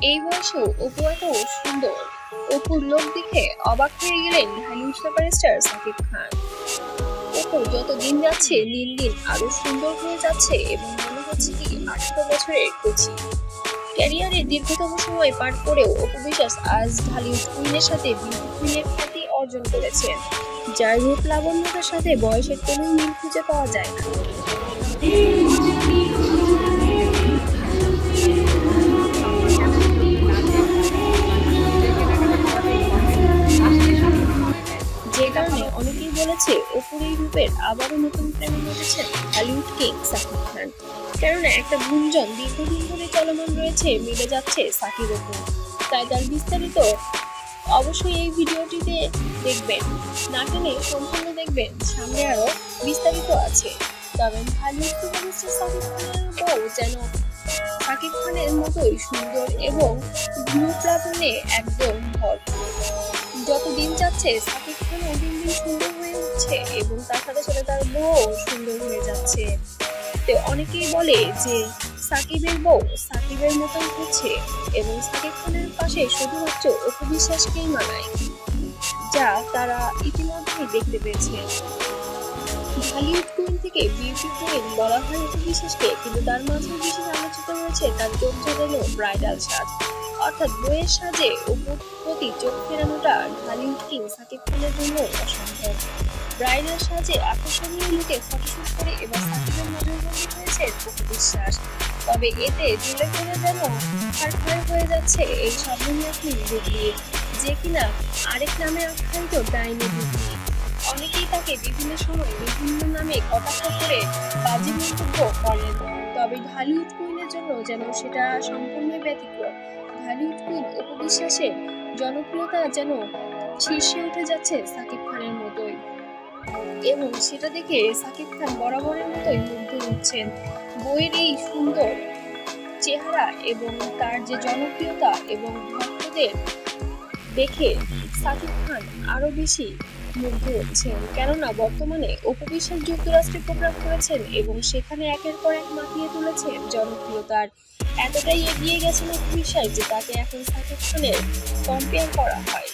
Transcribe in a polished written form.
এই বয়সেও অপু এত সুন্দর। অপুর লোক দেখে অবাক হয়ে গেলেন ঢালিউড সুপারস্টার সাকিব খান। অপু যত দিন যাচ্ছে দিন দিন আরো সুন্দর হয়ে যাচ্ছে এবং মনে হচ্ছে কি 18 বছরের কচি। ক্যারিয়ারে দীর্ঘতম সময় পার করেও অপু বিশ্বাস আজ ঢালিউড কুইনের সাথে বিউটি কুইনের খ্যাতি অর্জন করেছেন, যার রূপ লাবণ্যতার সাথে বয়সের কোনো মিল খুঁজে পাওয়া যায় না। যে কারণে অনেকেই বলেছে অপুর এই রূপের আবারও নতুন প্রেমে পড়েছেন হলিউড কিং সাকিব খান। কেননা একটা গুঞ্জন দীর্ঘদিন ধরে চলমান রয়েছে, মিলে যাচ্ছে সাকিব অপু। তাই তার বিস্তারিত অবশ্যই এই ভিডিওটিতে দেখবেন, না টেনে সম্পূর্ণ দেখবেন, সামনে আরো বিস্তারিত আছে। তবে হলিউড সুপারস্টার সাকিব খানের বউ যেন সাকিব খানের মতোই সুন্দর এবং রূপ লাবণ্যে একদম ভরপুর। যত দিন যাচ্ছে সাকিব খানও দিন দিন সুন্দর হয়ে উঠছে এবং তার সাথে সাথে তার বউ সুন্দর হয়ে যাচ্ছে। তো অনেকেই বলে যে সাকিবের বউ সাকিবের মতন হচ্ছে এবং সাকিব খানের পাশে শুধুমাত্র অপু বিশ্বাসকেই মানায়, যা তারা ইতিমধ্যেই দেখতে পেয়েছে। হলিউড কুইন থেকে বিউটি কুইন বলা হয় অপু বিশ্বাসকে, কিন্তু তার মাঝে বেশি আলোচিত হয়েছে তার চোখ জোড়ানো ব্রাইডাল সাজ। অর্থাৎ বইয়ের সাজে অপুর প্রতি চোখ ফেরানোটা ঢালিউড কিং সাকিব খানের জন্য অসম্ভব। ব্রাইডাল সাজে আকর্ষণীয় লুকে ফটোশুট করে এবার সাকিবের নজরবন্দি হয়েছে অপু বিশ্বাস। তবে এতে ঝুলে পড়ে যেন ফার হয়ে যাচ্ছে এই সাবধানিয়া কুইন বুবলি, যে কিনা আরেক নামে আখ্যায়িত ডাইনি বুবলি। অনেকেই তাকে বিভিন্ন সময় বিভিন্ন নামে কটাক্ষ করে বাজে মন্তব্য করেন। তবে ঢালিউড কুইনের জন্য যেন সেটা সম্পূর্ণ ব্যতিক্রম। ঢালিউড কুইন অপু বিশ্বাসের জনপ্রিয়তা যেন শীর্ষে উঠে যাচ্ছে সাকিব খানের মতোই, এবং সেটা দেখে সাকিব খান বরাবরের মতোই মুগ্ধ হচ্ছেন। বইয়ের এই সুন্দর চেহারা এবং তার যে জনপ্রিয়তা এবং ভক্তদের দেখে সাকিব খান আরো বেশি মুগ্ধ হচ্ছেন। কেননা বর্তমানে অপু বিশ্বাস যুক্তরাষ্ট্রে প্রোগ্রাম করেছেন এবং সেখানে একের পর এক মাতিয়ে তুলেছেন জনপ্রিয়তার। এতটাই এগিয়ে গেছেন অপু বিশ্বাস যে তাকে এখন সাকিব খানের কম্পেয়ার করা হয়।